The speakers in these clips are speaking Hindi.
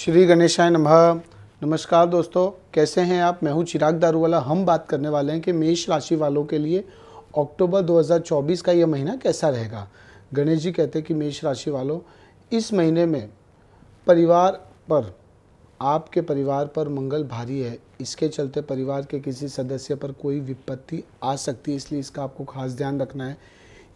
श्री गणेशाय नमः। नमस्कार दोस्तों, कैसे हैं आप। मैं हूं चिराग दारूवाला। हम बात करने वाले हैं कि मेष राशि वालों के लिए अक्टूबर 2024 का यह महीना कैसा रहेगा। गणेश जी कहते हैं कि मेष राशि वालों, इस महीने में आपके परिवार पर मंगल भारी है। इसके चलते परिवार के किसी सदस्य पर कोई विपत्ति आ सकती है, इसलिए इसका आपको खास ध्यान रखना है।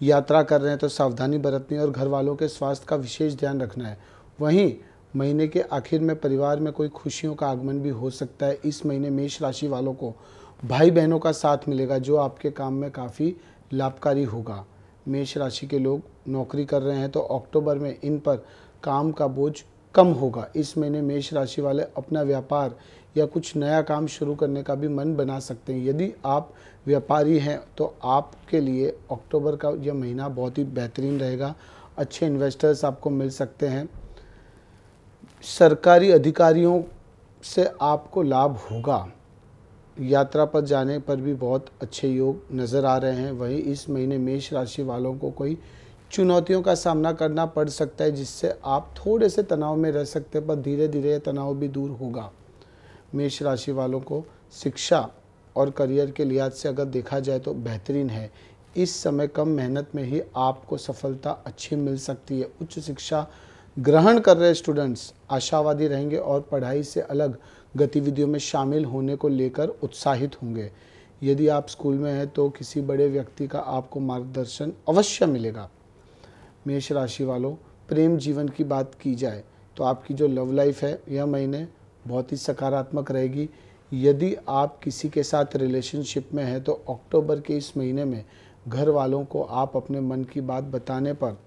यात्रा कर रहे हैं तो सावधानी बरतनी है और घर वालों के स्वास्थ्य का विशेष ध्यान रखना है। वहीं महीने के आखिर में परिवार में कोई खुशियों का आगमन भी हो सकता है। इस महीने मेष राशि वालों को भाई बहनों का साथ मिलेगा, जो आपके काम में काफ़ी लाभकारी होगा। मेष राशि के लोग नौकरी कर रहे हैं तो अक्टूबर में इन पर काम का बोझ कम होगा। इस महीने मेष राशि वाले अपना व्यापार या कुछ नया काम शुरू करने का भी मन बना सकते हैं। यदि आप व्यापारी हैं तो आपके लिए अक्टूबर का यह महीना बहुत ही बेहतरीन रहेगा। अच्छे इन्वेस्टर्स आपको मिल सकते हैं। सरकारी अधिकारियों से आपको लाभ होगा। यात्रा पर जाने पर भी बहुत अच्छे योग नज़र आ रहे हैं। वहीं इस महीने मेष राशि वालों को कोई चुनौतियों का सामना करना पड़ सकता है, जिससे आप थोड़े से तनाव में रह सकते हैं, पर धीरे धीरे यह तनाव भी दूर होगा। मेष राशि वालों को शिक्षा और करियर के लिहाज से अगर देखा जाए तो बेहतरीन है। इस समय कम मेहनत में ही आपको सफलता अच्छी मिल सकती है। उच्च शिक्षा ग्रहण कर रहे स्टूडेंट्स आशावादी रहेंगे और पढ़ाई से अलग गतिविधियों में शामिल होने को लेकर उत्साहित होंगे। यदि आप स्कूल में हैं तो किसी बड़े व्यक्ति का आपको मार्गदर्शन अवश्य मिलेगा। मेष राशि वालों, प्रेम जीवन की बात की जाए तो आपकी जो लव लाइफ है यह महीने बहुत ही सकारात्मक रहेगी। यदि आप किसी के साथ रिलेशनशिप में हैं तो अक्टूबर के इस महीने में घर वालों को आप अपने मन की बात बताने पर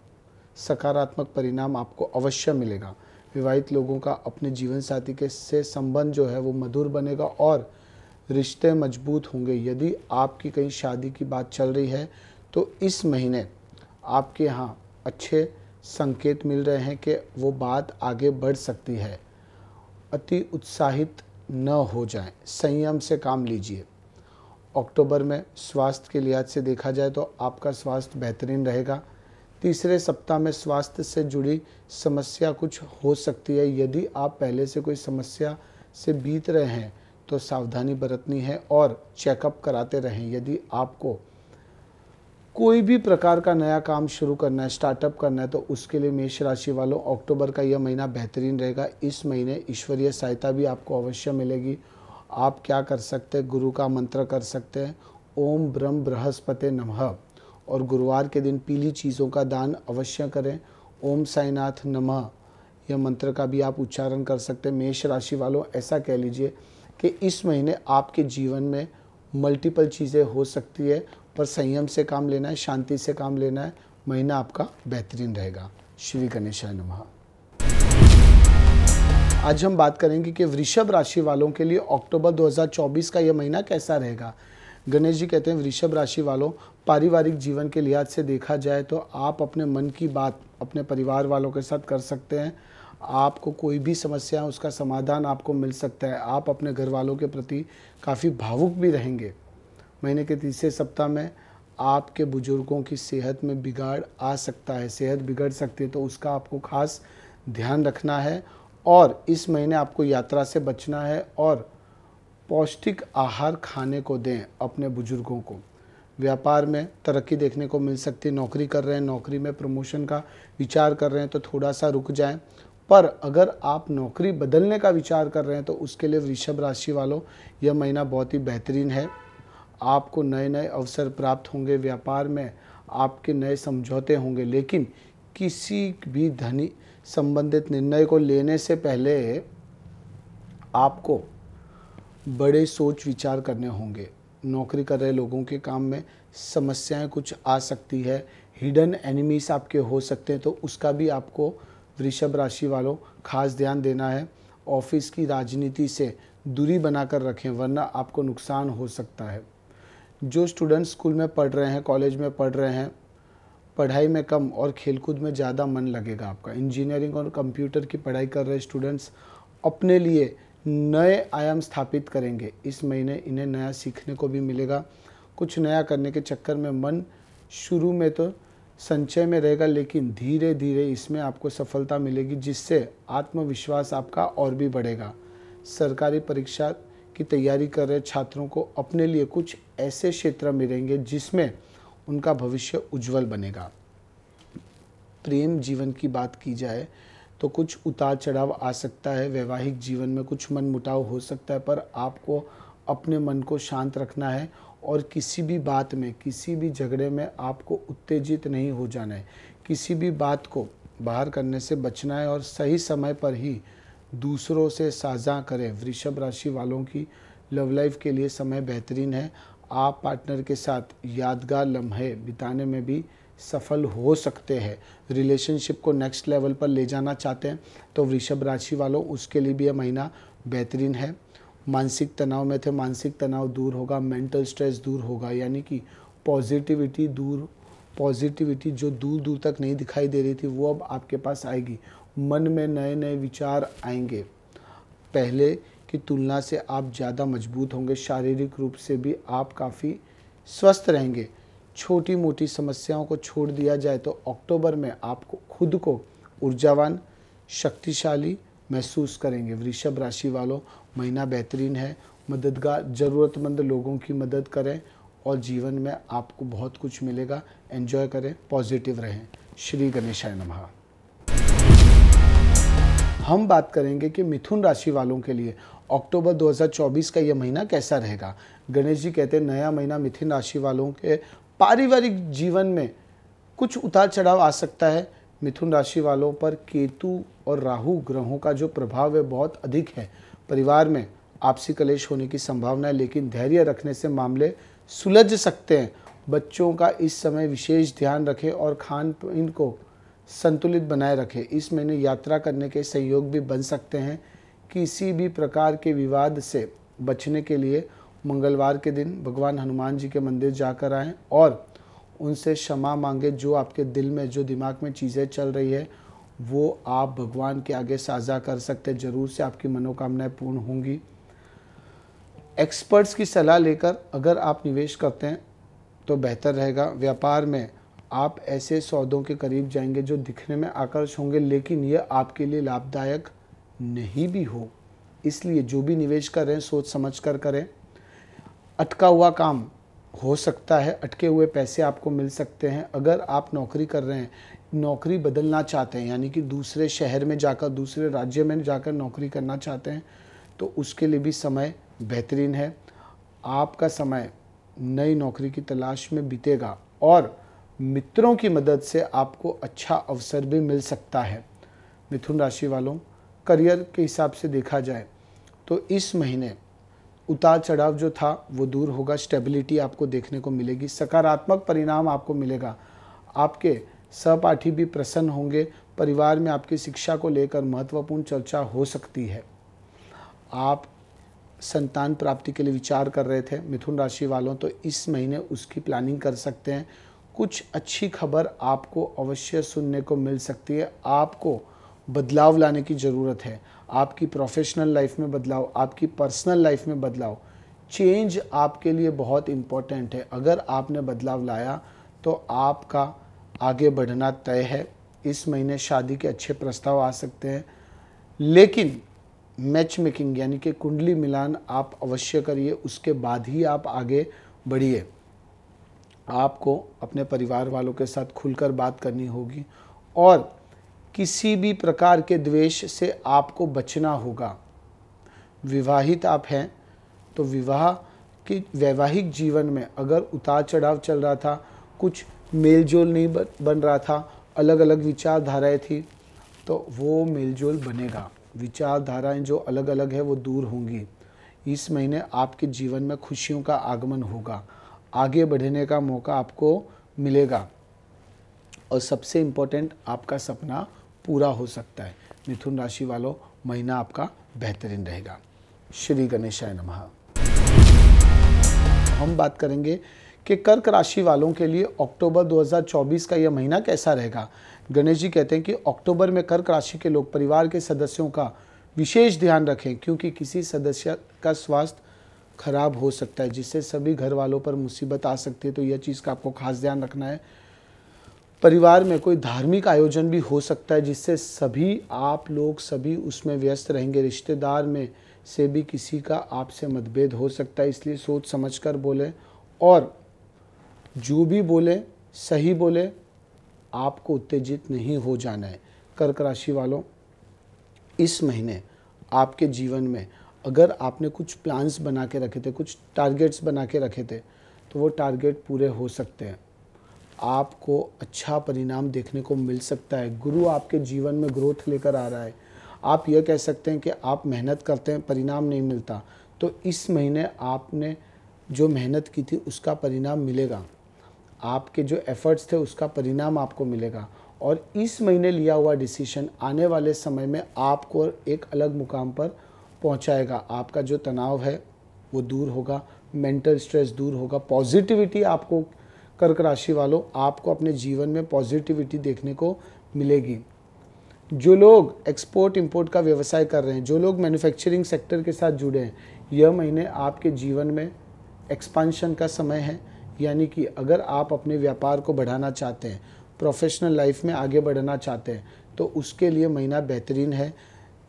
सकारात्मक परिणाम आपको अवश्य मिलेगा। विवाहित लोगों का अपने जीवन साथी के से संबंध जो है वो मधुर बनेगा और रिश्ते मजबूत होंगे। यदि आपकी कहीं शादी की बात चल रही है तो इस महीने आपके यहाँ अच्छे संकेत मिल रहे हैं कि वो बात आगे बढ़ सकती है। अति उत्साहित न हो जाएं, संयम से काम लीजिए। अक्टूबर में स्वास्थ्य के लिहाज से देखा जाए तो आपका स्वास्थ्य बेहतरीन रहेगा। तीसरे सप्ताह में स्वास्थ्य से जुड़ी समस्या कुछ हो सकती है। यदि आप पहले से कोई समस्या से बीत रहे हैं तो सावधानी बरतनी है और चेकअप कराते रहें। यदि आपको कोई भी प्रकार का नया काम शुरू करना है, स्टार्टअप करना है, तो उसके लिए मेष राशि वालों अक्टूबर का यह महीना बेहतरीन रहेगा। इस महीने ईश्वरीय सहायता भी आपको अवश्य मिलेगी। आप क्या कर सकते हैं, गुरु का मंत्र कर सकते हैं, ओम ब्रह्म बृहस्पते नमः। और गुरुवार के दिन पीली चीज़ों का दान अवश्य करें। ओम साईनाथ नमः यह मंत्र का भी आप उच्चारण कर सकते हैं। मेष राशि वालों, ऐसा कह लीजिए कि इस महीने आपके जीवन में मल्टीपल चीज़ें हो सकती है, पर संयम से काम लेना है, शांति से काम लेना है। महीना आपका बेहतरीन रहेगा। श्री गणेशाय नमः। आज हम बात करेंगे कि वृषभ राशि वालों के लिए अक्टूबर 2024 का यह महीना कैसा रहेगा। गणेश जी कहते हैं वृषभ राशि वालों, पारिवारिक जीवन के लिहाज से देखा जाए तो आप अपने मन की बात अपने परिवार वालों के साथ कर सकते हैं। आपको कोई भी समस्या है उसका समाधान आपको मिल सकता है। आप अपने घर वालों के प्रति काफ़ी भावुक भी रहेंगे। महीने के तीसरे सप्ताह में आपके बुजुर्गों की सेहत में बिगाड़ आ सकता है, सेहत बिगड़ सकती है, तो उसका आपको खास ध्यान रखना है। और इस महीने आपको यात्रा से बचना है और पौष्टिक आहार खाने को दें अपने बुजुर्गों को। व्यापार में तरक्की देखने को मिल सकती है। नौकरी कर रहे हैं, नौकरी में प्रमोशन का विचार कर रहे हैं तो थोड़ा सा रुक जाएं। पर अगर आप नौकरी बदलने का विचार कर रहे हैं तो उसके लिए वृषभ राशि वालों यह महीना बहुत ही बेहतरीन है। आपको नए नए अवसर प्राप्त होंगे। व्यापार में आपके नए समझौते होंगे, लेकिन किसी भी धनी संबंधित निर्णय को लेने से पहले आपको बड़े सोच विचार करने होंगे। नौकरी कर रहे लोगों के काम में समस्याएं कुछ आ सकती है, हिडन एनिमीज आपके हो सकते हैं, तो उसका भी आपको वृषभ राशि वालों खास ध्यान देना है। ऑफिस की राजनीति से दूरी बनाकर रखें, वरना आपको नुकसान हो सकता है। जो स्टूडेंट स्कूल में पढ़ रहे हैं, कॉलेज में पढ़ रहे हैं, पढ़ाई में कम और खेलकूद में ज़्यादा मन लगेगा आपका। इंजीनियरिंग और कंप्यूटर की पढ़ाई कर रहे स्टूडेंट्स अपने लिए नए आयाम स्थापित करेंगे। इस महीने इन्हें नया सीखने को भी मिलेगा। कुछ नया करने के चक्कर में मन शुरू में तो संचय में रहेगा, लेकिन धीरे धीरे इसमें आपको सफलता मिलेगी, जिससे आत्मविश्वास आपका और भी बढ़ेगा। सरकारी परीक्षा की तैयारी कर रहे छात्रों को अपने लिए कुछ ऐसे क्षेत्र मिलेंगे जिसमें उनका भविष्य उज्जवल बनेगा। प्रेम जीवन की बात की जाए तो कुछ उतार चढ़ाव आ सकता है, वैवाहिक जीवन में कुछ मनमुटाव हो सकता है, पर आपको अपने मन को शांत रखना है और किसी भी बात में, किसी भी झगड़े में आपको उत्तेजित नहीं हो जाना है। किसी भी बात को बाहर करने से बचना है और सही समय पर ही दूसरों से साझा करें। वृषभ राशि वालों की लव लाइफ के लिए समय बेहतरीन है। आप पार्टनर के साथ यादगार लम्हे बिताने में भी सफल हो सकते हैं। रिलेशनशिप को नेक्स्ट लेवल पर ले जाना चाहते हैं तो वृषभ राशि वालों, उसके लिए भी यह महीना बेहतरीन है। मानसिक तनाव में थे, मानसिक तनाव दूर होगा, मेंटल स्ट्रेस दूर होगा, यानी कि पॉजिटिविटी जो दूर दूर तक नहीं दिखाई दे रही थी वो अब आपके पास आएगी। मन में नए नए विचार आएंगे। पहले की तुलना से आप ज़्यादा मजबूत होंगे। शारीरिक रूप से भी आप काफ़ी स्वस्थ रहेंगे। छोटी मोटी समस्याओं को छोड़ दिया जाए तो अक्टूबर में आपको खुद को ऊर्जावान, शक्तिशाली महसूस करेंगे। वृषभ राशि वालों, महीना बेहतरीन है। मददगार, ज़रूरतमंद लोगों की मदद करें और जीवन में आपको बहुत कुछ मिलेगा। एंजॉय करें, पॉजिटिव रहें। श्री गणेशाय नमः। हम बात करेंगे कि मिथुन राशि वालों के लिए अक्टूबर 2024 का यह महीना कैसा रहेगा। गणेश जी कहते हैं नया महीना मिथुन राशि वालों के पारिवारिक जीवन में कुछ उतार चढ़ाव आ सकता है। मिथुन राशि वालों पर केतु और राहु ग्रहों का जो प्रभाव है बहुत अधिक है। परिवार में आपसी कलेश होने की संभावना है, लेकिन धैर्य रखने से मामले सुलझ सकते हैं। बच्चों का इस समय विशेष ध्यान रखें और खान पीन को संतुलित बनाए रखें। इस महीने यात्रा करने के सहयोग भी बन सकते हैं। किसी भी प्रकार के विवाद से बचने के लिए मंगलवार के दिन भगवान हनुमान जी के मंदिर जाकर आएं और उनसे क्षमा मांगे। जो आपके दिल में, जो दिमाग में चीज़ें चल रही है वो आप भगवान के आगे साझा कर सकते हैं। ज़रूर से आपकी मनोकामनाएं पूर्ण होंगी। एक्सपर्ट्स की सलाह लेकर अगर आप निवेश करते हैं तो बेहतर रहेगा। व्यापार में आप ऐसे सौदों के करीब जाएंगे जो दिखने में आकर्षक होंगे, लेकिन ये आपके लिए लाभदायक नहीं भी हो। इसलिए जो भी निवेश कर रहे हैं सोच समझ कर करें। अटका हुआ काम हो सकता है, अटके हुए पैसे आपको मिल सकते हैं। अगर आप नौकरी कर रहे हैं, नौकरी बदलना चाहते हैं, यानी कि दूसरे शहर में जाकर, दूसरे राज्य में जाकर नौकरी करना चाहते हैं, तो उसके लिए भी समय बेहतरीन है। आपका समय नई नौकरी की तलाश में बीतेगा और मित्रों की मदद से आपको अच्छा अवसर भी मिल सकता है। मिथुन राशि वालों, करियर के हिसाब से देखा जाए तो इस महीने उतार चढ़ाव जो था वो दूर होगा। स्टेबिलिटी आपको देखने को मिलेगी। सकारात्मक परिणाम आपको मिलेगा। आपके सहपाठी भी प्रसन्न होंगे। परिवार में आपकी शिक्षा को लेकर महत्वपूर्ण चर्चा हो सकती है। आप संतान प्राप्ति के लिए विचार कर रहे थे मिथुन राशि वालों, तो इस महीने उसकी प्लानिंग कर सकते हैं। कुछ अच्छी खबर आपको अवश्य सुनने को मिल सकती है। आपको बदलाव लाने की ज़रूरत है। आपकी प्रोफेशनल लाइफ में बदलाव, आपकी पर्सनल लाइफ में बदलाव, चेंज आपके लिए बहुत इम्पोर्टेंट है। अगर आपने बदलाव लाया तो आपका आगे बढ़ना तय है। इस महीने शादी के अच्छे प्रस्ताव आ सकते हैं, लेकिन मैच मेकिंग यानी कि कुंडली मिलान आप अवश्य करिए, उसके बाद ही आप आगे बढ़िए। आपको अपने परिवार वालों के साथ खुलकर बात करनी होगी और किसी भी प्रकार के द्वेष से आपको बचना होगा। विवाहित आप हैं तो विवाह के वैवाहिक जीवन में अगर उतार चढ़ाव चल रहा था, कुछ मेलजोल नहीं बन रहा था, अलग अलग विचारधाराएं थी, तो वो मेलजोल बनेगा। विचारधाराएं जो अलग अलग है वो दूर होंगी। इस महीने आपके जीवन में खुशियों का आगमन होगा। आगे बढ़ने का मौका आपको मिलेगा और सबसे इम्पोर्टेंट, आपका सपना पूरा हो सकता है। मिथुन राशि वालों, महीना आपका बेहतरीन रहेगा। श्री गणेशाय नमः। हम बात करेंगे कि कर्क राशि वालों के लिए अक्टूबर 2024 का यह महीना कैसा रहेगा। गणेश जी कहते हैं कि अक्टूबर में कर्क राशि के लोग परिवार के सदस्यों का विशेष ध्यान रखें, क्योंकि किसी सदस्य का स्वास्थ्य खराब हो सकता है, जिससे सभी घर वालों पर मुसीबत आ सकती है। तो यह चीज़ का आपको खास ध्यान रखना है। परिवार में कोई धार्मिक आयोजन भी हो सकता है जिससे सभी आप लोग सभी उसमें व्यस्त रहेंगे। रिश्तेदार में से भी किसी का आपसे मतभेद हो सकता है, इसलिए सोच समझकर बोलें और जो भी बोले सही बोले, आपको उत्तेजित नहीं हो जाना है। कर्क राशि वालों, इस महीने आपके जीवन में अगर आपने कुछ प्लान्स बना के रखे थे, कुछ टारगेट्स बना के रखे थे, तो वो टारगेट पूरे हो सकते हैं। आपको अच्छा परिणाम देखने को मिल सकता है। गुरु आपके जीवन में ग्रोथ लेकर आ रहा है। आप यह कह सकते हैं कि आप मेहनत करते हैं, परिणाम नहीं मिलता, तो इस महीने आपने जो मेहनत की थी उसका परिणाम मिलेगा। आपके जो एफर्ट्स थे उसका परिणाम आपको मिलेगा और इस महीने लिया हुआ डिसीजन आने वाले समय में आपको एक अलग मुकाम पर पहुंचाएगा। आपका जो तनाव है वो दूर होगा, मेंटल स्ट्रेस दूर होगा, पॉजिटिविटी आपको, कर्क राशि वालों, आपको अपने जीवन में पॉजिटिविटी देखने को मिलेगी। जो लोग एक्सपोर्ट इंपोर्ट का व्यवसाय कर रहे हैं, जो लोग मैन्युफैक्चरिंग सेक्टर के साथ जुड़े हैं, यह महीने आपके जीवन में एक्सपांशन का समय है। यानी कि अगर आप अपने व्यापार को बढ़ाना चाहते हैं, प्रोफेशनल लाइफ में आगे बढ़ना चाहते हैं, तो उसके लिए महीना बेहतरीन है।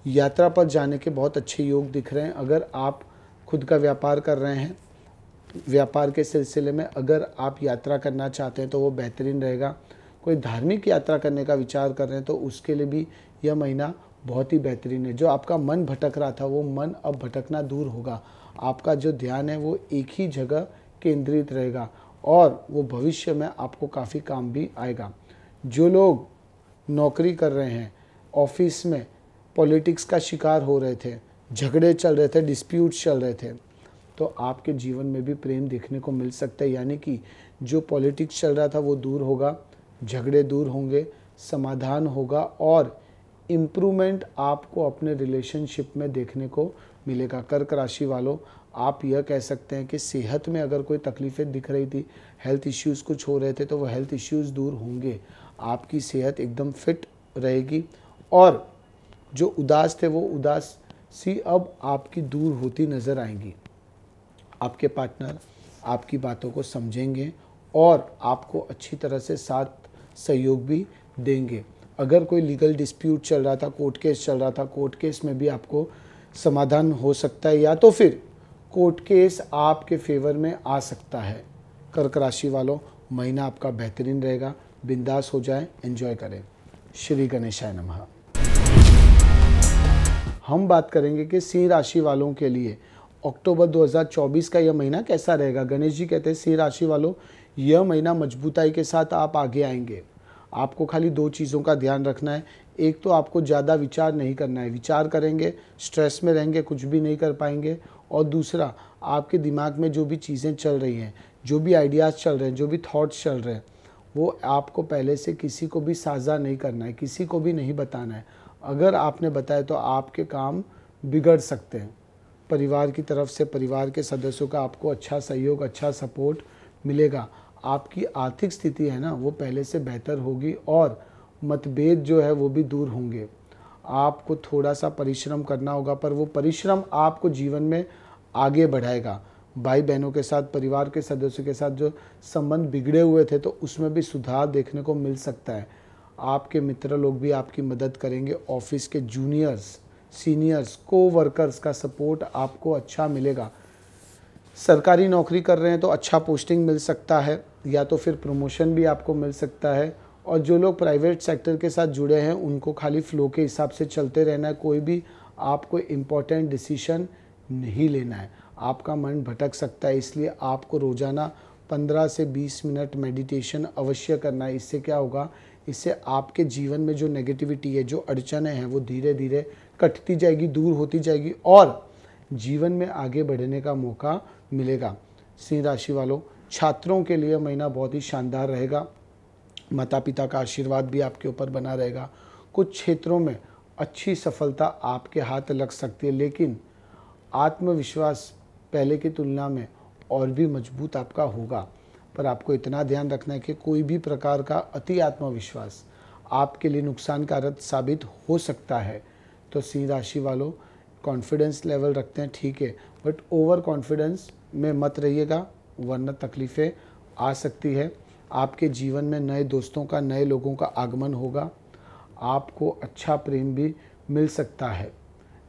यात्रा पर जाने के बहुत अच्छे योग दिख रहे हैं। अगर आप खुद का व्यापार कर रहे हैं, व्यापार के सिलसिले में अगर आप यात्रा करना चाहते हैं तो वो बेहतरीन रहेगा। कोई धार्मिक यात्रा करने का विचार कर रहे हैं तो उसके लिए भी यह महीना बहुत ही बेहतरीन है। जो आपका मन भटक रहा था वो मन अब भटकना दूर होगा। आपका जो ध्यान है वो एक ही जगह केंद्रित रहेगा और वो भविष्य में आपको काफ़ी काम भी आएगा। जो लोग नौकरी कर रहे हैं, ऑफिस में पॉलिटिक्स का शिकार हो रहे थे, झगड़े चल रहे थे, डिस्प्यूट्स चल रहे थे, तो आपके जीवन में भी प्रेम देखने को मिल सकता है। यानी कि जो पॉलिटिक्स चल रहा था वो दूर होगा, झगड़े दूर होंगे, समाधान होगा और इम्प्रूवमेंट आपको अपने रिलेशनशिप में देखने को मिलेगा। कर्क राशि वालों, आप यह कह सकते हैं कि सेहत में अगर कोई तकलीफ़ें दिख रही थी, हेल्थ इश्यूज़ कुछ हो रहे थे, तो वो हेल्थ इश्यूज़ दूर होंगे। आपकी सेहत एकदम फिट रहेगी और जो उदास थे वो उदासी अब आपकी दूर होती नज़र आएंगी। आपके पार्टनर आपकी बातों को समझेंगे और आपको अच्छी तरह से साथ सहयोग भी देंगे। अगर कोई लीगल डिस्प्यूट चल रहा था, कोर्ट केस चल रहा था, कोर्ट केस में भी आपको समाधान हो सकता है या तो फिर कोर्ट केस आपके फेवर में आ सकता है। कर्क राशि वालों, महीना आपका बेहतरीन रहेगा। बिंदास हो जाएं, एंजॉय करें। श्री गणेशाय नमः। हम बात करेंगे कि सिंह राशि वालों के लिए अक्टूबर 2024 का यह महीना कैसा रहेगा। गणेश जी कहते हैं सिंह राशि वालों, यह महीना मजबूताई के साथ आप आगे आएंगे। आपको खाली दो चीज़ों का ध्यान रखना है। एक तो आपको ज़्यादा विचार नहीं करना है, विचार करेंगे स्ट्रेस में रहेंगे, कुछ भी नहीं कर पाएंगे। और दूसरा, आपके दिमाग में जो भी चीज़ें चल रही हैं, जो भी आइडियाज़ चल रहे हैं, जो भी थॉट्स चल रहे हैं, वो आपको पहले से किसी को भी साझा नहीं करना है, किसी को भी नहीं बताना है। अगर आपने बताया तो आपके काम बिगड़ सकते हैं। परिवार की तरफ से, परिवार के सदस्यों का आपको अच्छा सहयोग, अच्छा सपोर्ट मिलेगा। आपकी आर्थिक स्थिति है ना, वो पहले से बेहतर होगी और मतभेद जो है वो भी दूर होंगे। आपको थोड़ा सा परिश्रम करना होगा, पर वो परिश्रम आपको जीवन में आगे बढ़ाएगा। भाई बहनों के साथ, परिवार के सदस्यों के साथ जो संबंध बिगड़े हुए थे तो उसमें भी सुधार देखने को मिल सकता है। आपके मित्र लोग भी आपकी मदद करेंगे। ऑफिस के जूनियर्स, सीनियर्स, को-वर्कर्स का सपोर्ट आपको अच्छा मिलेगा। सरकारी नौकरी कर रहे हैं तो अच्छा पोस्टिंग मिल सकता है या तो फिर प्रमोशन भी आपको मिल सकता है। और जो लोग प्राइवेट सेक्टर के साथ जुड़े हैं उनको खाली फ्लो के हिसाब से चलते रहना है। कोई भी आपको इम्पोर्टेंट डिसीजन नहीं लेना है। आपका मन भटक सकता है, इसलिए आपको रोज़ाना 15 से 20 मिनट मेडिटेशन अवश्य करना है। इससे क्या होगा, इससे आपके जीवन में जो नेगेटिविटी है, जो अड़चनें हैं, वो धीरे धीरे कटती जाएगी, दूर होती जाएगी और जीवन में आगे बढ़ने का मौका मिलेगा। सिंह राशि वालों, छात्रों के लिए महीना बहुत ही शानदार रहेगा। माता पिता का आशीर्वाद भी आपके ऊपर बना रहेगा। कुछ क्षेत्रों में अच्छी सफलता आपके हाथ लग सकती है, लेकिन आत्मविश्वास पहले की तुलना में और भी मजबूत आपका होगा। पर आपको इतना ध्यान रखना है कि कोई भी प्रकार का अति आत्मविश्वास आपके लिए नुकसानकारक साबित हो सकता है। तो सिंह राशि वालों, कॉन्फिडेंस लेवल रखते हैं ठीक है, बट ओवर कॉन्फिडेंस में मत रहिएगा, वरना तकलीफ़ें आ सकती है। आपके जीवन में नए दोस्तों का, नए लोगों का आगमन होगा। आपको अच्छा प्रेम भी मिल सकता है।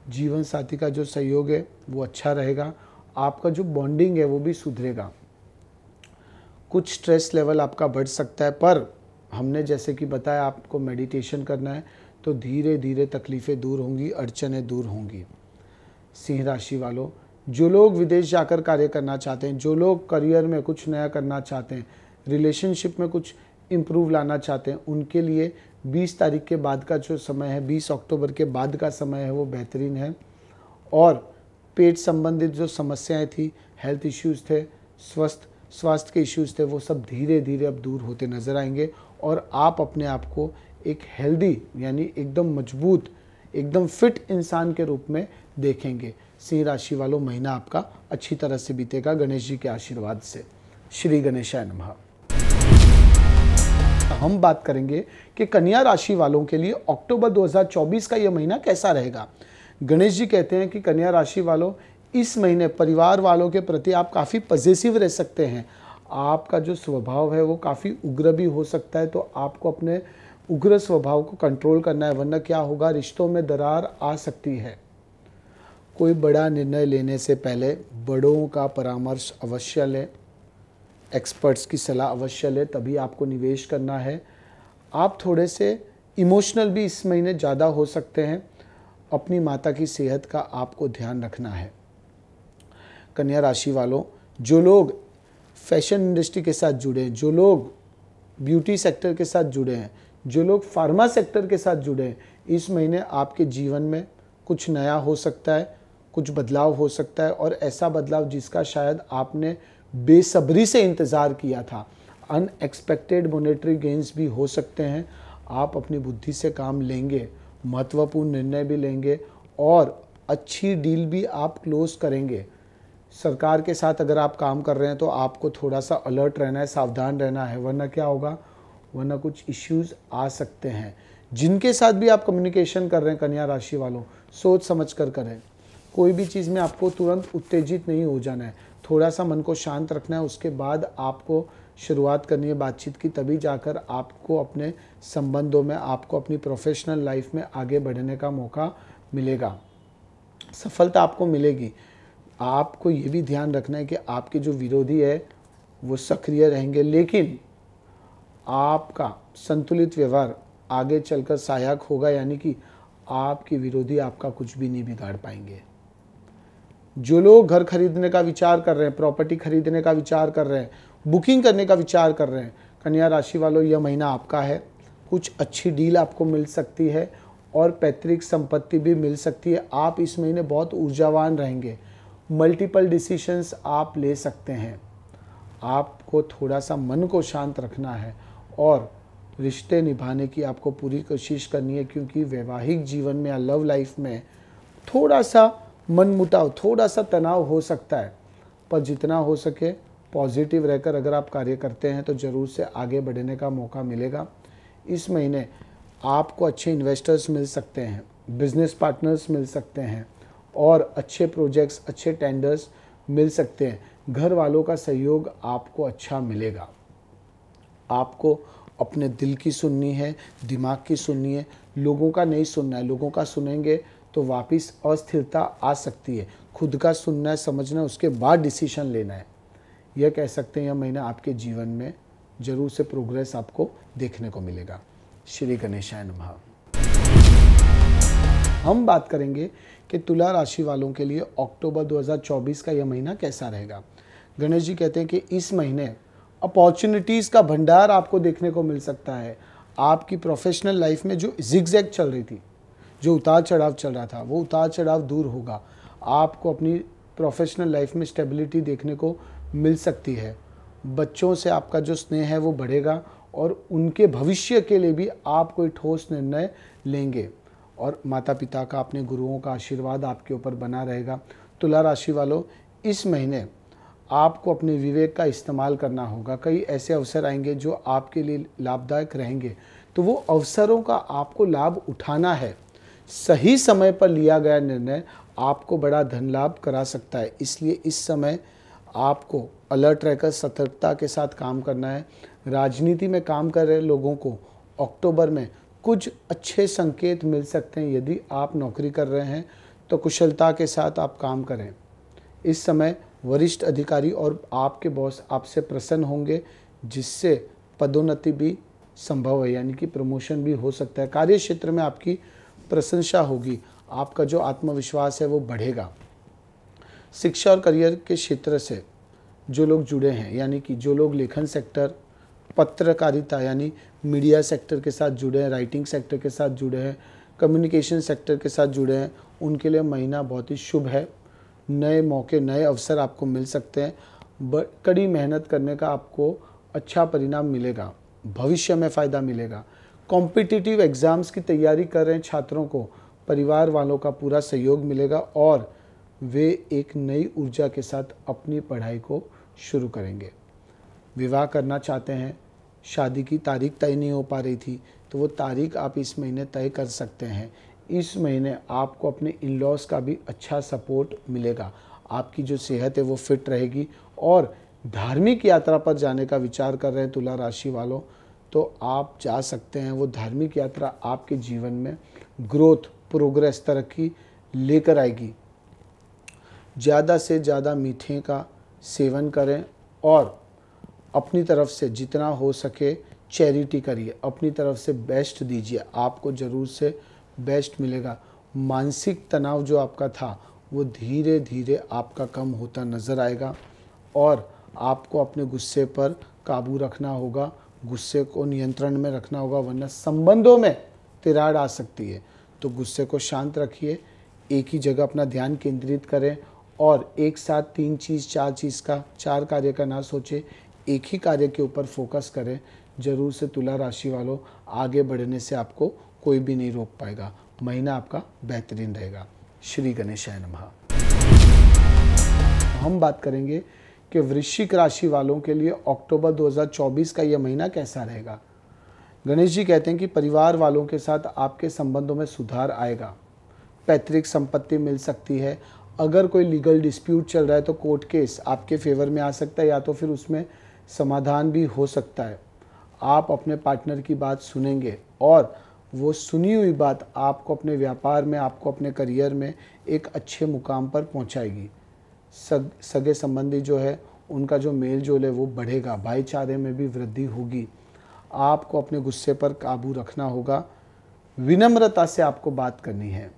जीवन साथी का जो सहयोग है वो अच्छा रहेगा। आपका जो बॉन्डिंग है वो भी सुधरेगा। कुछ स्ट्रेस लेवल आपका बढ़ सकता है, पर हमने जैसे कि बताया आपको मेडिटेशन करना है तो धीरे धीरे तकलीफ़ें दूर होंगी, अड़चनें दूर होंगी। सिंह राशि वालों, जो लोग विदेश जाकर कार्य करना चाहते हैं, जो लोग करियर में कुछ नया करना चाहते हैं, रिलेशनशिप में कुछ इम्प्रूव लाना चाहते हैं, उनके लिए 20 तारीख के बाद का जो समय है, 20 अक्टूबर के बाद का समय है वो बेहतरीन है। और पेट संबंधित जो समस्याएं थी, हेल्थ इश्यूज़ थे, स्वास्थ्य के इश्यूज़ थे, वो सब धीरे धीरे अब दूर होते नज़र आएंगे और आप अपने आप को एक हेल्दी यानी एकदम मजबूत, एकदम फिट इंसान के रूप में देखेंगे। सिंह राशि वालों, महीना आपका अच्छी तरह से बीतेगा गणेश जी के आशीर्वाद से। श्री गणेशाय नमः। हम बात करेंगे कि कन्या राशि वालों के लिए अक्टूबर 2024 का यह महीना कैसा रहेगा। गणेश जी कहते हैं कि कन्या राशि वालों, इस महीने परिवार वालों के प्रति आप काफ़ी पॉजिटिव रह सकते हैं। आपका जो स्वभाव है वो काफ़ी उग्र भी हो सकता है, तो आपको अपने उग्र स्वभाव को कंट्रोल करना है, वरना क्या होगा, रिश्तों में दरार आ सकती है। कोई बड़ा निर्णय लेने से पहले बड़ों का परामर्श अवश्य लें, एक्सपर्ट्स की सलाह अवश्य लें, तभी आपको निवेश करना है। आप थोड़े से इमोशनल भी इस महीने ज़्यादा हो सकते हैं। अपनी माता की सेहत का आपको ध्यान रखना है। कन्या राशि वालों, जो लोग फैशन इंडस्ट्री के साथ जुड़े हैं, जो लोग ब्यूटी सेक्टर के साथ जुड़े हैं, जो लोग फार्मा सेक्टर के साथ जुड़े हैं, इस महीने आपके जीवन में कुछ नया हो सकता है, कुछ बदलाव हो सकता है, और ऐसा बदलाव जिसका शायद आपने बेसब्री से इंतज़ार किया था। अनएक्सपेक्टेड मॉनेटरी गेन्स भी हो सकते हैं। आप अपनी बुद्धि से काम लेंगे, महत्वपूर्ण निर्णय भी लेंगे और अच्छी डील भी आप क्लोज करेंगे। सरकार के साथ अगर आप काम कर रहे हैं तो आपको थोड़ा सा अलर्ट रहना है, सावधान रहना है, वरना क्या होगा, वरना कुछ इश्यूज़ आ सकते हैं। जिनके साथ भी आप कम्युनिकेशन कर रहे हैं कन्या राशि वालों, सोच समझ कर करें। कोई भी चीज़ में आपको तुरंत उत्तेजित नहीं हो जाना है, थोड़ा सा मन को शांत रखना है, उसके बाद आपको शुरुआत करनी है बातचीत की, तभी जाकर आपको अपने संबंधों में, आपको अपनी प्रोफेशनल लाइफ में आगे बढ़ने का मौका मिलेगा, सफलता आपको मिलेगी। आपको ये भी ध्यान रखना है कि आपके जो विरोधी है वो सक्रिय रहेंगे, लेकिन आपका संतुलित व्यवहार आगे चलकर सहायक होगा, यानी कि आपके विरोधी आपका कुछ भी नहीं बिगाड़ पाएंगे। जो लोग घर खरीदने का विचार कर रहे हैं, प्रॉपर्टी खरीदने का विचार कर रहे हैं, बुकिंग करने का विचार कर रहे हैं, कन्या राशि वालों, यह महीना आपका है। कुछ अच्छी डील आपको मिल सकती है और पैतृक संपत्ति भी मिल सकती है। आप इस महीने बहुत ऊर्जावान रहेंगे। मल्टीपल डिसीशंस आप ले सकते हैं। आपको थोड़ा सा मन को शांत रखना है और रिश्ते निभाने की आपको पूरी कोशिश करनी है, क्योंकि वैवाहिक जीवन में या लव लाइफ में थोड़ा सा मनमुटाव, थोड़ा सा तनाव हो सकता है, पर जितना हो सके पॉजिटिव रहकर अगर आप कार्य करते हैं तो ज़रूर से आगे बढ़ने का मौका मिलेगा। इस महीने आपको अच्छे इन्वेस्टर्स मिल सकते हैं, बिजनेस पार्टनर्स मिल सकते हैं और अच्छे प्रोजेक्ट्स, अच्छे टेंडर्स मिल सकते हैं। घर वालों का सहयोग आपको अच्छा मिलेगा। आपको अपने दिल की सुननी है, दिमाग की सुननी है, लोगों का नहीं सुनना है। लोगों का सुनेंगे तो वापस अस्थिरता आ सकती है। खुद का सुनना है, समझना है, उसके बाद डिसीजन लेना है। यह कह सकते हैं यह महीना आपके जीवन में जरूर से प्रोग्रेस आपको देखने को मिलेगा। श्री गणेशाय नमः। हम बात करेंगे कि तुला राशि वालों के लिए अक्टूबर 2024 का यह महीना कैसा रहेगा। गणेश जी कहते हैं कि इस महीने अपॉर्चुनिटीज़ का भंडार आपको देखने को मिल सकता है। आपकी प्रोफेशनल लाइफ में जो जिगजैग चल रही थी, जो उतार चढ़ाव चल रहा था, वो उतार चढ़ाव दूर होगा। आपको अपनी प्रोफेशनल लाइफ में स्टेबिलिटी देखने को मिल सकती है। बच्चों से आपका जो स्नेह है वो बढ़ेगा और उनके भविष्य के लिए भी आप कोई ठोस निर्णय लेंगे और माता पिता का, अपने गुरुओं का आशीर्वाद आपके ऊपर बना रहेगा। तुला राशि वालों, इस महीने आपको अपने विवेक का इस्तेमाल करना होगा। कई ऐसे अवसर आएंगे जो आपके लिए लाभदायक रहेंगे, तो वो अवसरों का आपको लाभ उठाना है। सही समय पर लिया गया निर्णय आपको बड़ा धन लाभ करा सकता है, इसलिए इस समय आपको अलर्ट रहकर सतर्कता के साथ काम करना है। राजनीति में काम कर रहे लोगों को अक्टूबर में कुछ अच्छे संकेत मिल सकते हैं। यदि आप नौकरी कर रहे हैं तो कुशलता के साथ आप काम करें। इस समय वरिष्ठ अधिकारी और आपके बॉस आपसे प्रसन्न होंगे, जिससे पदोन्नति भी संभव है, यानी कि प्रमोशन भी हो सकता है। कार्य क्षेत्र में आपकी प्रशंसा होगी, आपका जो आत्मविश्वास है वो बढ़ेगा। शिक्षा और करियर के क्षेत्र से जो लोग जुड़े हैं, यानी कि जो लोग लेखन सेक्टर, पत्रकारिता यानी मीडिया सेक्टर के साथ जुड़े हैं, राइटिंग सेक्टर के साथ जुड़े हैं, कम्युनिकेशन सेक्टर के साथ जुड़े हैं, उनके लिए महीना बहुत ही शुभ है। नए मौके, नए अवसर आपको मिल सकते हैं। कड़ी मेहनत करने का आपको अच्छा परिणाम मिलेगा, भविष्य में फ़ायदा मिलेगा। कॉम्पिटिटिव एग्ज़ाम्स की तैयारी कर रहे छात्रों को परिवार वालों का पूरा सहयोग मिलेगा और वे एक नई ऊर्जा के साथ अपनी पढ़ाई को शुरू करेंगे। विवाह करना चाहते हैं, शादी की तारीख तय नहीं हो पा रही थी, तो वो तारीख आप इस महीने तय कर सकते हैं। इस महीने आपको अपने इन लॉज का भी अच्छा सपोर्ट मिलेगा। आपकी जो सेहत है वो फिट रहेगी। और धार्मिक यात्रा पर जाने का विचार कर रहे हैं तुला राशि वालों, तो आप जा सकते हैं। वो धार्मिक यात्रा आपके जीवन में ग्रोथ, प्रोग्रेस, तरक्की लेकर आएगी। ज़्यादा से ज़्यादा मीठे का सेवन करें और अपनी तरफ से जितना हो सके चैरिटी करिए, अपनी तरफ से बेस्ट दीजिए, आपको ज़रूर से बेस्ट मिलेगा। मानसिक तनाव जो आपका था वो धीरे धीरे आपका कम होता नज़र आएगा और आपको अपने गुस्से पर काबू रखना होगा, गुस्से को नियंत्रण में रखना होगा, वरना संबंधों में तिराड़ आ सकती है। तो गुस्से को शांत रखिए, एक ही जगह अपना ध्यान केंद्रित करें और एक साथ 3 चीज़ 4 चीज़ का 4 कार्य का ना सोचे, एक ही कार्य के ऊपर फोकस करें। जरूर से तुला राशि वालों, आगे बढ़ने से आपको कोई भी नहीं रोक पाएगा। महीना आपका बेहतरीन रहेगा। श्री गणेशाय नमः। हम बात करेंगे कि वृश्चिक राशि वालों के लिए अक्टूबर 2024 का यह महीना कैसा रहेगा। गणेश जी कहते हैं कि परिवार वालों के साथ आपके संबंधों में सुधार आएगा। पैतृक संपत्ति मिल सकती है। अगर कोई लीगल डिस्प्यूट चल रहा है तो कोर्ट केस आपके फेवर में आ सकता है, या तो फिर उसमें समाधान भी हो सकता है। आप अपने पार्टनर की बात सुनेंगे और वो सुनी हुई बात आपको अपने व्यापार में, आपको अपने करियर में एक अच्छे मुकाम पर पहुंचाएगी। सगे संबंधी जो है उनका जो मेल जोल है वो बढ़ेगा। भाईचारे में भी वृद्धि होगी। आपको अपने गुस्से पर काबू रखना होगा, विनम्रता से आपको बात करनी है।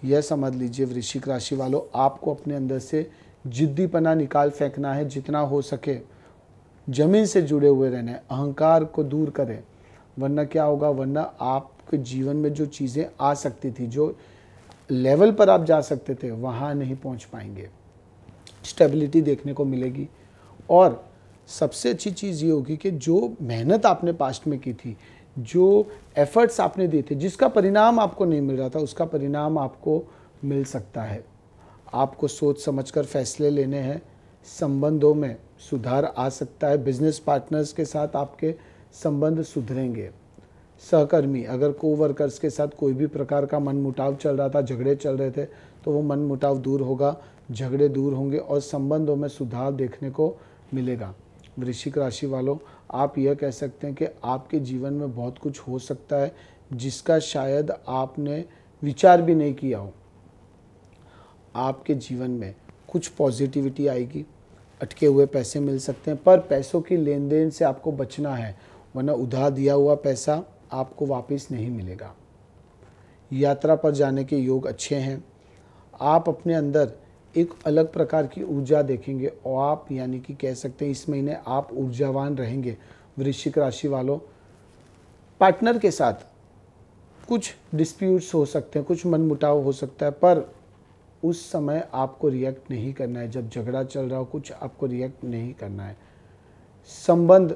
यह समझ लीजिए वृश्चिक राशि वालों, आपको अपने अंदर से जिद्दीपना निकाल फेंकना है। जितना हो सके जमीन से जुड़े हुए रहना है, अहंकार को दूर करें, वरना क्या होगा, वरना आपके जीवन में जो चीज़ें आ सकती थी, जो लेवल पर आप जा सकते थे, वहाँ नहीं पहुँच पाएंगे। स्टेबिलिटी देखने को मिलेगी और सबसे अच्छी चीज़ ये होगी कि जो मेहनत आपने पास्ट में की थी, जो एफर्ट्स आपने दिए थे, जिसका परिणाम आपको नहीं मिल रहा था, उसका परिणाम आपको मिल सकता है। आपको सोच समझकर फैसले लेने हैं। संबंधों में सुधार आ सकता है। बिजनेस पार्टनर्स के साथ आपके संबंध सुधरेंगे। सहकर्मी, अगर कोवर्कर्स के साथ कोई भी प्रकार का मनमुटाव चल रहा था, झगड़े चल रहे थे, तो वो मनमुटाव दूर होगा, झगड़े दूर होंगे और संबंधों में सुधार देखने को मिलेगा। वृश्चिक राशि वालों, आप यह कह सकते हैं कि आपके जीवन में बहुत कुछ हो सकता है जिसका शायद आपने विचार भी नहीं किया हो। आपके जीवन में कुछ पॉजिटिविटी आएगी। अटके हुए पैसे मिल सकते हैं, पर पैसों की लेन देन से आपको बचना है, वरना उधार दिया हुआ पैसा आपको वापस नहीं मिलेगा। यात्रा पर जाने के योग अच्छे हैं। आप अपने अंदर एक अलग प्रकार की ऊर्जा देखेंगे और आप यानी कि कह सकते हैं इस महीने आप ऊर्जावान रहेंगे। वृश्चिक राशि वालों, पार्टनर के साथ कुछ डिस्प्यूट्स हो सकते हैं, कुछ मनमुटाव हो सकता है, पर उस समय आपको रिएक्ट नहीं करना है। जब झगड़ा चल रहा हो कुछ, आपको रिएक्ट नहीं करना है। संबंध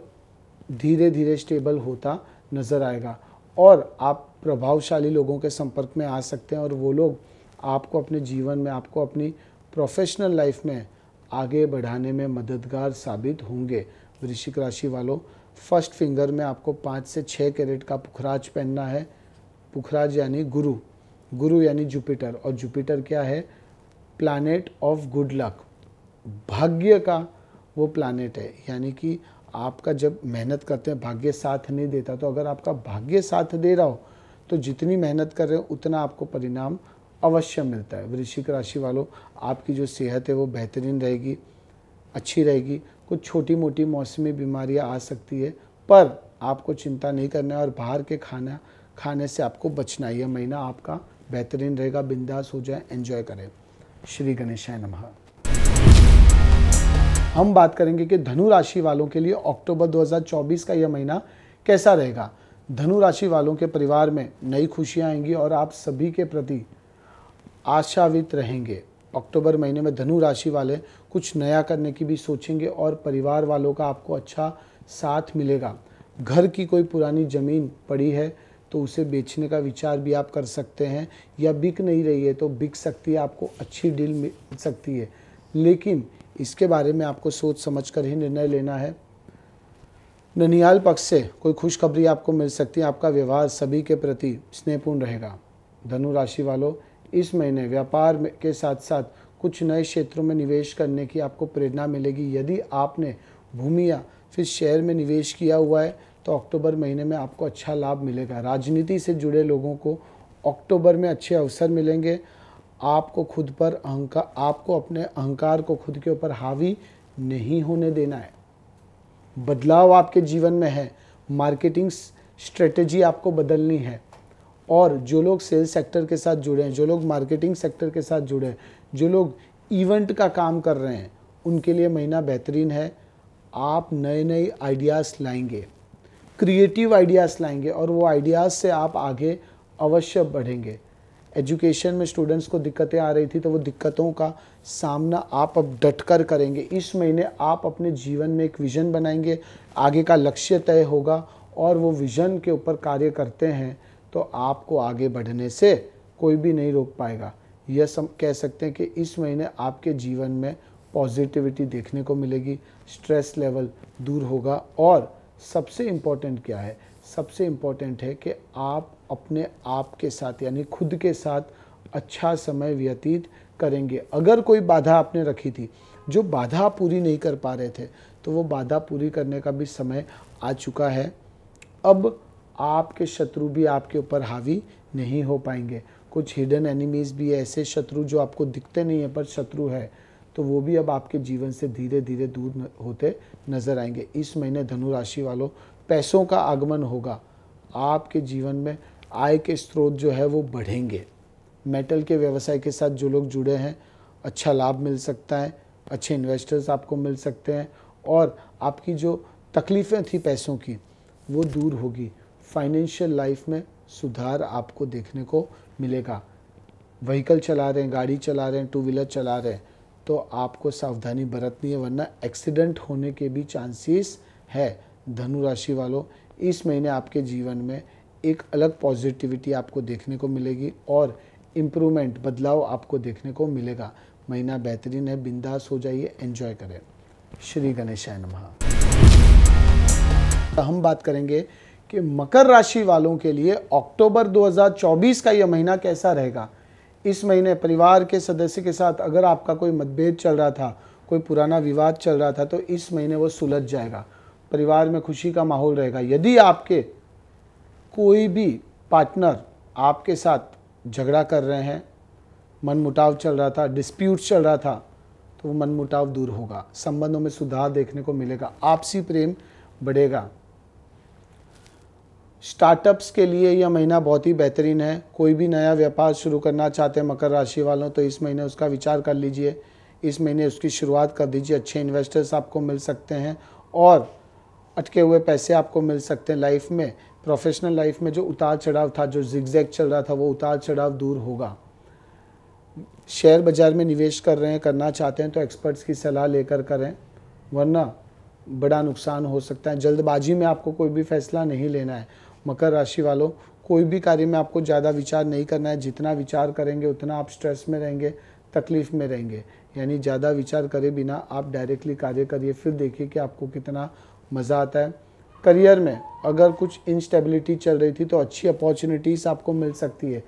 धीरे धीरे स्टेबल होता नज़र आएगा और आप प्रभावशाली लोगों के संपर्क में आ सकते हैं और वो लोग आपको अपने जीवन में, आपको अपनी प्रोफेशनल लाइफ में आगे बढ़ाने में मददगार साबित होंगे। वृश्चिक राशि वालों, फर्स्ट फिंगर में आपको 5 से 6 कैरेट का पुखराज पहनना है। पुखराज यानी गुरु, गुरु यानी जुपिटर, और जुपिटर क्या है, प्लैनेट ऑफ गुड लक। भाग्य का वो प्लानेट है, यानी कि आपका जब मेहनत करते हैं भाग्य साथ नहीं देता, तो अगर आपका भाग्य साथ दे रहा हो तो जितनी मेहनत कर रहे हो उतना आपको परिणाम अवश्य मिलता है। वृश्चिक राशि वालों, आपकी जो सेहत है वो बेहतरीन रहेगी, अच्छी रहेगी। कुछ छोटी मोटी मौसमी बीमारियां आ सकती है, पर आपको चिंता नहीं करना है और बाहर के खाना खाने से आपको बचना है। यह महीना आपका बेहतरीन रहेगा, बिंदास हो जाए, एंजॉय करें। श्री गणेशाय नमः। हम बात करेंगे कि धनु राशि वालों के लिए अक्टूबर 2024 का यह महीना कैसा रहेगा। धनु राशि वालों के परिवार में नई खुशियां आएंगी और आप सभी के प्रति आशान्वित रहेंगे। अक्टूबर महीने में धनु राशि वाले कुछ नया करने की भी सोचेंगे और परिवार वालों का आपको अच्छा साथ मिलेगा। घर की कोई पुरानी ज़मीन पड़ी है तो उसे बेचने का विचार भी आप कर सकते हैं, या बिक नहीं रही है तो बिक सकती है, आपको अच्छी डील मिल सकती है, लेकिन इसके बारे में आपको सोच समझ कर ही निर्णय लेना है। ननिहाल पक्ष से कोई खुशखबरी आपको मिल सकती है। आपका व्यवहार सभी के प्रति स्नेहपूर्ण रहेगा। धनु राशि वालों, इस महीने व्यापार के साथ साथ कुछ नए क्षेत्रों में निवेश करने की आपको प्रेरणा मिलेगी। यदि आपने भूमि या फिर शेयर में निवेश किया हुआ है तो अक्टूबर महीने में आपको अच्छा लाभ मिलेगा। राजनीति से जुड़े लोगों को अक्टूबर में अच्छे अवसर मिलेंगे। आपको खुद पर अहंकार, आपको अपने अहंकार को खुद के ऊपर हावी नहीं होने देना है। बदलाव आपके जीवन में है, मार्केटिंग स्ट्रेटेजी आपको बदलनी है। और जो लोग सेल्स सेक्टर के साथ जुड़े हैं, जो लोग मार्केटिंग सेक्टर के साथ जुड़े हैं, जो लोग इवेंट का काम कर रहे हैं, उनके लिए महीना बेहतरीन है। आप नए नए आइडियाज़ लाएंगे, क्रिएटिव आइडियाज़ लाएंगे और वो आइडियाज़ से आप आगे अवश्य बढ़ेंगे। एजुकेशन में स्टूडेंट्स को दिक्कतें आ रही थी तो वो दिक्कतों का सामना आप अब डटकर करेंगे। इस महीने आप अपने जीवन में एक विज़न बनाएंगे, आगे का लक्ष्य तय होगा और वो विज़न के ऊपर कार्य करते हैं तो आपको आगे बढ़ने से कोई भी नहीं रोक पाएगा। यह कह सकते हैं कि इस महीने आपके जीवन में पॉजिटिविटी देखने को मिलेगी, स्ट्रेस लेवल दूर होगा। और सबसे इम्पोर्टेंट क्या है, सबसे इम्पोर्टेंट है कि आप अपने आप के साथ यानी खुद के साथ अच्छा समय व्यतीत करेंगे। अगर कोई बाधा आपने रखी थी, जो बाधा आप पूरी नहीं कर पा रहे थे, तो वो बाधा पूरी करने का भी समय आ चुका है। अब आपके शत्रु भी आपके ऊपर हावी नहीं हो पाएंगे। कुछ हिडन एनिमीज़ भी ऐसे शत्रु जो आपको दिखते नहीं है पर शत्रु है, तो वो भी अब आपके जीवन से धीरे धीरे दूर होते नजर आएंगे। इस महीने धनु राशि वालों, पैसों का आगमन होगा। आपके जीवन में आय के स्रोत जो है वो बढ़ेंगे। मेटल के व्यवसाय के साथ जो लोग जुड़े हैं, अच्छा लाभ मिल सकता है, अच्छे इन्वेस्टर्स आपको मिल सकते हैं और आपकी जो तकलीफ़ें थी पैसों की वो दूर होगी। फाइनेंशियल लाइफ में सुधार आपको देखने को मिलेगा। व्हीकल चला रहे हैं, गाड़ी चला रहे हैं, टू व्हीलर चला रहे हैं, तो आपको सावधानी बरतनी है, वरना एक्सीडेंट होने के भी चांसेस है। धनु राशि वालों, इस महीने आपके जीवन में एक अलग पॉजिटिविटी आपको देखने को मिलेगी और इम्प्रूवमेंट, बदलाव आपको देखने को मिलेगा। महीना बेहतरीन है, बिंदास हो जाइए, एंजॉय करें। श्री गणेशाय नमः। हम बात करेंगे कि मकर राशि वालों के लिए अक्टूबर 2024 का यह महीना कैसा रहेगा। इस महीने परिवार के सदस्य के साथ अगर आपका कोई मतभेद चल रहा था, कोई पुराना विवाद चल रहा था, तो इस महीने वो सुलझ जाएगा। परिवार में खुशी का माहौल रहेगा। यदि आपके कोई भी पार्टनर आपके साथ झगड़ा कर रहे हैं, मनमुटाव चल रहा था, डिस्प्यूट चल रहा था, तो वो मनमुटाव दूर होगा। संबंधों में सुधार देखने को मिलेगा, आपसी प्रेम बढ़ेगा। स्टार्टअप्स के लिए यह महीना बहुत ही बेहतरीन है। कोई भी नया व्यापार शुरू करना चाहते हैं मकर राशि वालों, तो इस महीने उसका विचार कर लीजिए, इस महीने उसकी शुरुआत कर दीजिए। अच्छे इन्वेस्टर्स आपको मिल सकते हैं और अटके हुए पैसे आपको मिल सकते हैं। लाइफ में, प्रोफेशनल लाइफ में जो उतार चढ़ाव था, जो जिगजैग चल रहा था, वो उतार चढ़ाव दूर होगा। शेयर बाजार में निवेश कर रहे हैं, करना चाहते हैं तो एक्सपर्ट्स की सलाह लेकर करें, वरना बड़ा नुकसान हो सकता है। जल्दबाजी में आपको कोई भी फैसला नहीं लेना है। मकर राशि वालों, कोई भी कार्य में आपको ज़्यादा विचार नहीं करना है। जितना विचार करेंगे उतना आप स्ट्रेस में रहेंगे, तकलीफ़ में रहेंगे। यानी ज़्यादा विचार करे बिना आप डायरेक्टली कार्य करिए, फिर देखिए कि आपको कितना मज़ा आता है। करियर में अगर कुछ इंस्टेबिलिटी चल रही थी तो अच्छी अपॉर्चुनिटीज़ आपको मिल सकती है।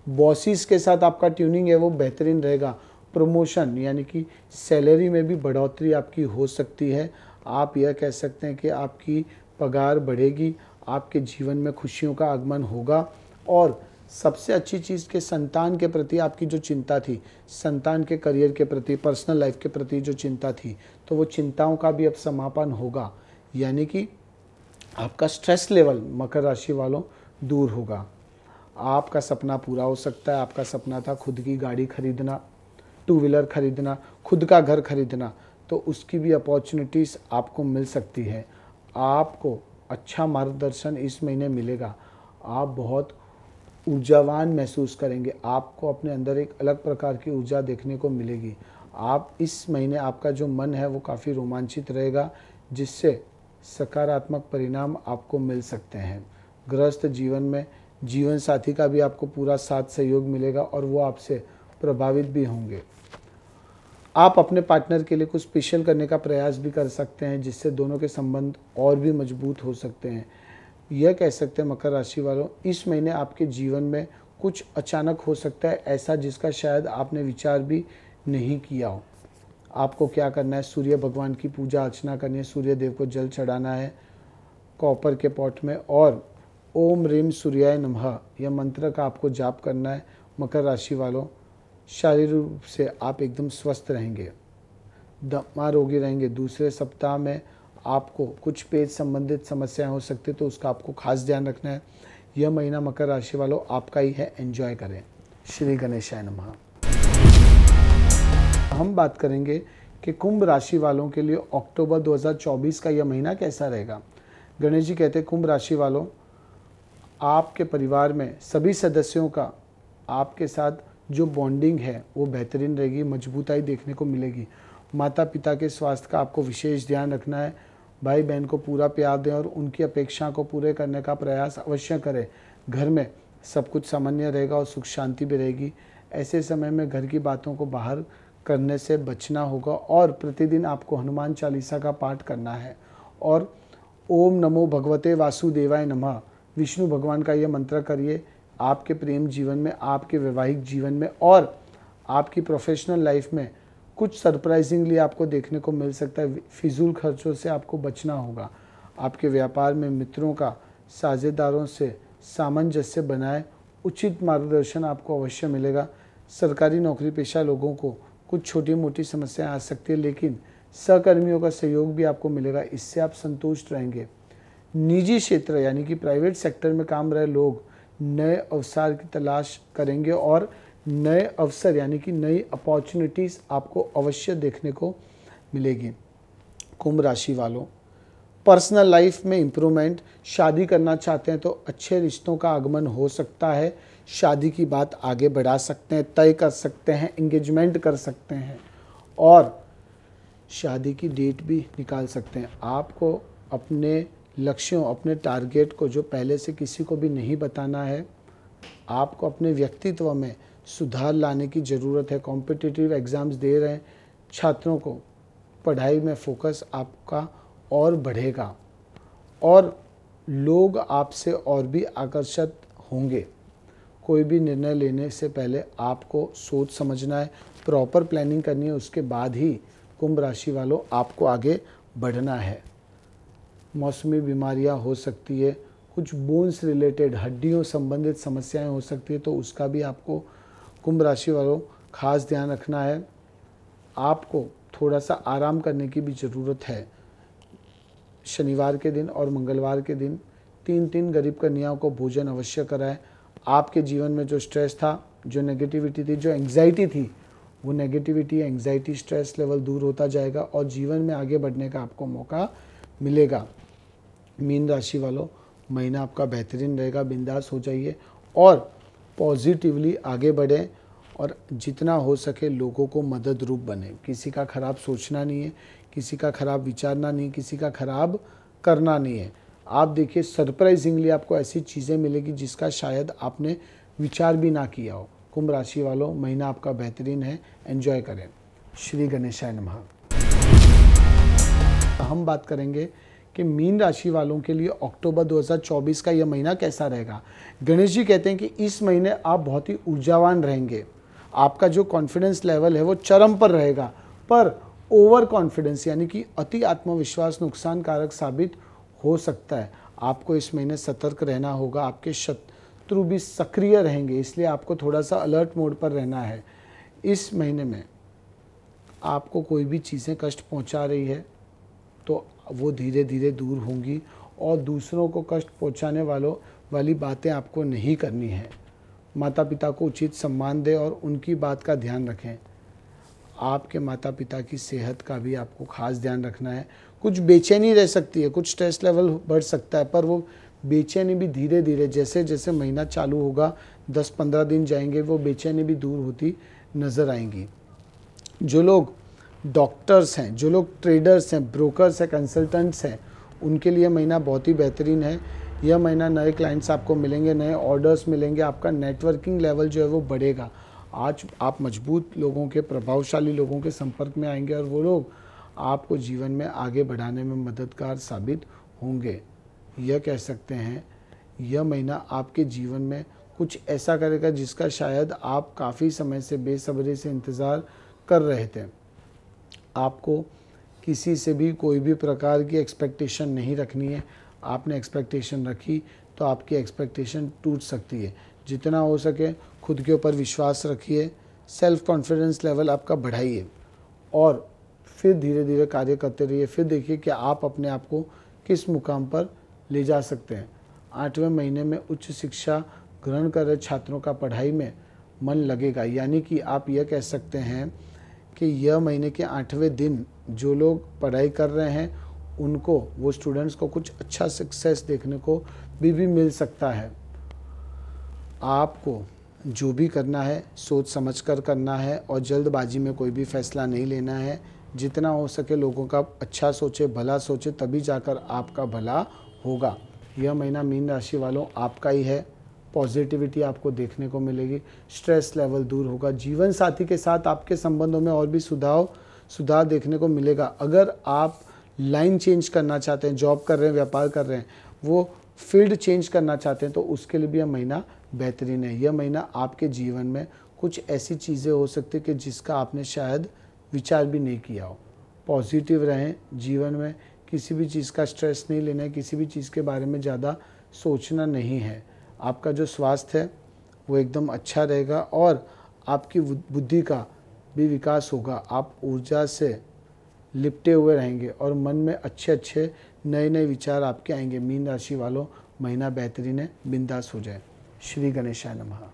बॉसेस के साथ आपका ट्यूनिंग है वो बेहतरीन रहेगा। प्रमोशन यानी कि सैलरी में भी बढ़ोतरी आपकी हो सकती है। आप यह कह सकते हैं कि आपकी पगार बढ़ेगी, आपके जीवन में खुशियों का आगमन होगा। और सबसे अच्छी चीज़ के संतान के प्रति आपकी जो चिंता थी, संतान के करियर के प्रति, पर्सनल लाइफ के प्रति जो चिंता थी, तो वो चिंताओं का भी अब समापन होगा। यानी कि आपका स्ट्रेस लेवल मकर राशि वालों दूर होगा। आपका सपना पूरा हो सकता है। आपका सपना था खुद की गाड़ी खरीदना, टू व्हीलर खरीदना, खुद का घर खरीदना, तो उसकी भी अपॉर्चुनिटीज़ आपको मिल सकती है। आपको अच्छा मार्गदर्शन इस महीने मिलेगा। आप बहुत ऊर्जावान महसूस करेंगे। आपको अपने अंदर एक अलग प्रकार की ऊर्जा देखने को मिलेगी। आप इस महीने आपका जो मन है वो काफ़ी रोमांचित रहेगा, जिससे सकारात्मक परिणाम आपको मिल सकते हैं। गृहस्थ जीवन में जीवन साथी का भी आपको पूरा साथ सहयोग मिलेगा और वो आपसे प्रभावित भी होंगे। आप अपने पार्टनर के लिए कुछ स्पेशल करने का प्रयास भी कर सकते हैं, जिससे दोनों के संबंध और भी मजबूत हो सकते हैं। यह कह सकते हैं मकर राशि वालों, इस महीने आपके जीवन में कुछ अचानक हो सकता है ऐसा, जिसका शायद आपने विचार भी नहीं किया हो। आपको क्या करना है, सूर्य भगवान की पूजा अर्चना करनी है, सूर्य देव को जल चढ़ाना है कॉपर के पॉट में, और ओम ह्रीम सूर्याय नमः यह मंत्र का आपको जाप करना है। मकर राशि वालों, शारीरिक रूप से आप एकदम स्वस्थ रहेंगे, दमा रोगी रहेंगे। दूसरे सप्ताह में आपको कुछ पेट संबंधित समस्याएं हो सकती है, तो उसका आपको खास ध्यान रखना है। यह महीना मकर राशि वालों आपका ही है, एंजॉय करें। श्री गणेशाय नमः। हम बात करेंगे कि कुंभ राशि वालों के लिए अक्टूबर 2024 का यह महीना कैसा रहेगा। गणेश जी कहते हैं, कुंभ राशि वालों, आपके परिवार में सभी सदस्यों का आपके साथ जो बॉन्डिंग है वो बेहतरीन रहेगी, मजबूताई देखने को मिलेगी। माता पिता के स्वास्थ्य का आपको विशेष ध्यान रखना है। भाई बहन को पूरा प्यार दें और उनकी अपेक्षा को पूरे करने का प्रयास अवश्य करें। घर में सब कुछ सामान्य रहेगा और सुख शांति भी रहेगी। ऐसे समय में घर की बातों को बाहर करने से बचना होगा और प्रतिदिन आपको हनुमान चालीसा का पाठ करना है। और ओम नमो भगवते वासुदेवाय नमः विष्णु भगवान का यह मंत्र करिए। आपके प्रेम जीवन में, आपके वैवाहिक जीवन में और आपकी प्रोफेशनल लाइफ में कुछ सरप्राइजिंगली आपको देखने को मिल सकता है। फिजूल खर्चों से आपको बचना होगा। आपके व्यापार में मित्रों का, साझेदारों से सामंजस्य बनाए, उचित मार्गदर्शन आपको अवश्य मिलेगा। सरकारी नौकरी पेशा लोगों को कुछ छोटी मोटी समस्याएं आ सकती है, लेकिन सहकर्मियों का सहयोग भी आपको मिलेगा, इससे आप संतुष्ट रहेंगे। निजी क्षेत्र यानी कि प्राइवेट सेक्टर में काम रहे लोग नए अवसर की तलाश करेंगे और नए अवसर यानी कि नई अपॉर्चुनिटीज़ आपको अवश्य देखने को मिलेगी। कुंभ राशि वालों, पर्सनल लाइफ में इम्प्रूवमेंट, शादी करना चाहते हैं तो अच्छे रिश्तों का आगमन हो सकता है। शादी की बात आगे बढ़ा सकते हैं, तय कर सकते हैं, एंगेजमेंट कर सकते हैं और शादी की डेट भी निकाल सकते हैं। आपको अपने लक्ष्यों, अपने टारगेट को जो पहले से किसी को भी नहीं बताना है। आपको अपने व्यक्तित्व में सुधार लाने की ज़रूरत है। कॉम्पिटिटिव एग्ज़ाम्स दे रहे हैं छात्रों को, पढ़ाई में फोकस आपका और बढ़ेगा और लोग आपसे और भी आकर्षित होंगे। कोई भी निर्णय लेने से पहले आपको सोच समझना है, प्रॉपर प्लानिंग करनी है, उसके बाद ही कुंभ राशि वालों आपको आगे बढ़ना है। मौसमी बीमारियां हो सकती है, कुछ बोन्स रिलेटेड, हड्डियों संबंधित समस्याएं हो सकती है, तो उसका भी आपको कुंभ राशि वालों खास ध्यान रखना है। आपको थोड़ा सा आराम करने की भी ज़रूरत है। शनिवार के दिन और मंगलवार के दिन 3-3 गरीब कन्याओं को भोजन अवश्य कराएं। आपके जीवन में जो स्ट्रेस था, जो नेगेटिविटी थी, जो एंग्जाइटी थी, वो नेगेटिविटी, एंग्जाइटी, स्ट्रेस लेवल दूर होता जाएगा और जीवन में आगे बढ़ने का आपको मौका मिलेगा। मीन राशि वालों, महीना आपका बेहतरीन रहेगा। बिंदास हो जाइए और पॉजिटिवली आगे बढ़ें और जितना हो सके लोगों को मदद रूप बने। किसी का खराब सोचना नहीं है, किसी का खराब विचारना नहीं, किसी का खराब करना नहीं है। आप देखिए, सरप्राइजिंगली आपको ऐसी चीज़ें मिलेगी जिसका शायद आपने विचार भी ना किया हो। कुंभ राशि वालों, महीना आपका बेहतरीन है, एंजॉय करें। श्री गणेशाय नमः। हम बात करेंगे कि मीन राशि वालों के लिए अक्टूबर 2024 का यह महीना कैसा रहेगा। गणेश जी कहते हैं कि इस महीने आप बहुत ही ऊर्जावान रहेंगे। आपका जो कॉन्फिडेंस लेवल है वो चरम पर रहेगा, पर ओवर कॉन्फिडेंस यानी कि अति आत्मविश्वास नुकसानकारक साबित हो सकता है। आपको इस महीने सतर्क रहना होगा, आपके शत्रु भी सक्रिय रहेंगे, इसलिए आपको थोड़ा सा अलर्ट मोड पर रहना है। इस महीने में आपको कोई भी चीज़ें कष्ट पहुंचा रही है तो वो धीरे धीरे दूर होंगी, और दूसरों को कष्ट पहुंचाने वाली बातें आपको नहीं करनी है। माता पिता को उचित सम्मान दें और उनकी बात का ध्यान रखें। आपके माता पिता की सेहत का भी आपको खास ध्यान रखना है। कुछ बेचैनी रह सकती है, कुछ स्ट्रेस लेवल बढ़ सकता है, पर वो बेचैनी भी धीरे धीरे जैसे जैसे महीना चालू होगा, 10-15 दिन जाएंगे, वो बेचैनी भी दूर होती नज़र आएंगी। जो लोग डॉक्टर्स हैं, जो लोग ट्रेडर्स हैं, ब्रोकर्स हैं, कंसल्टेंट्स हैं, उनके लिए महीना बहुत ही बेहतरीन है। यह महीना नए क्लाइंट्स आपको मिलेंगे, नए ऑर्डर्स मिलेंगे, आपका नेटवर्किंग लेवल जो है वो बढ़ेगा। आज आप मजबूत लोगों के, प्रभावशाली लोगों के संपर्क में आएंगे और वो लोग आपको जीवन में आगे बढ़ाने में मददगार साबित होंगे। यह कह सकते हैं यह महीना आपके जीवन में कुछ ऐसा करेगा जिसका शायद आप काफ़ी समय से बेसब्री से इंतज़ार कर रहे थे। आपको किसी से भी कोई भी प्रकार की एक्सपेक्टेशन नहीं रखनी है। आपने एक्सपेक्टेशन रखी तो आपकी एक्सपेक्टेशन टूट सकती है। जितना हो सके खुद के ऊपर विश्वास रखिए, सेल्फ कॉन्फिडेंस लेवल आपका बढ़ाइए और फिर धीरे धीरे कार्य करते रहिए। फिर देखिए कि आप अपने आप को किस मुकाम पर ले जा सकते हैं। 8वें महीने में उच्च शिक्षा ग्रहण कर रहे छात्रों का पढ़ाई में मन लगेगा, यानी कि आप यह कह सकते हैं कि यह महीने के 8वें दिन जो लोग पढ़ाई कर रहे हैं उनको, वो स्टूडेंट्स को कुछ अच्छा सक्सेस देखने को भी मिल सकता है। आपको जो भी करना है सोच समझ कर करना है और जल्दबाजी में कोई भी फैसला नहीं लेना है। जितना हो सके लोगों का अच्छा सोचे, भला सोचे, तभी जाकर आपका भला होगा। यह महीना मीन राशि वालों आपका ही है। पॉजिटिविटी आपको देखने को मिलेगी, स्ट्रेस लेवल दूर होगा। जीवन साथी के साथ आपके संबंधों में और भी सुधार देखने को मिलेगा। अगर आप लाइन चेंज करना चाहते हैं, जॉब कर रहे हैं, व्यापार कर रहे हैं, वो फील्ड चेंज करना चाहते हैं, तो उसके लिए भी यह महीना बेहतरीन है। यह महीना आपके जीवन में कुछ ऐसी चीज़ें हो सकती है कि जिसका आपने शायद विचार भी नहीं किया हो। पॉजिटिव रहें, जीवन में किसी भी चीज़ का स्ट्रेस नहीं लेना है, किसी भी चीज़ के बारे में ज़्यादा सोचना नहीं है। आपका जो स्वास्थ्य है वो एकदम अच्छा रहेगा और आपकी बुद्धि का भी विकास होगा। आप ऊर्जा से लिपटे हुए रहेंगे और मन में अच्छे नए विचार आपके आएंगे। मीन राशि वालों, महीना बेहतरीन है, बिंदास हो जाए। श्री गणेशाय नमः।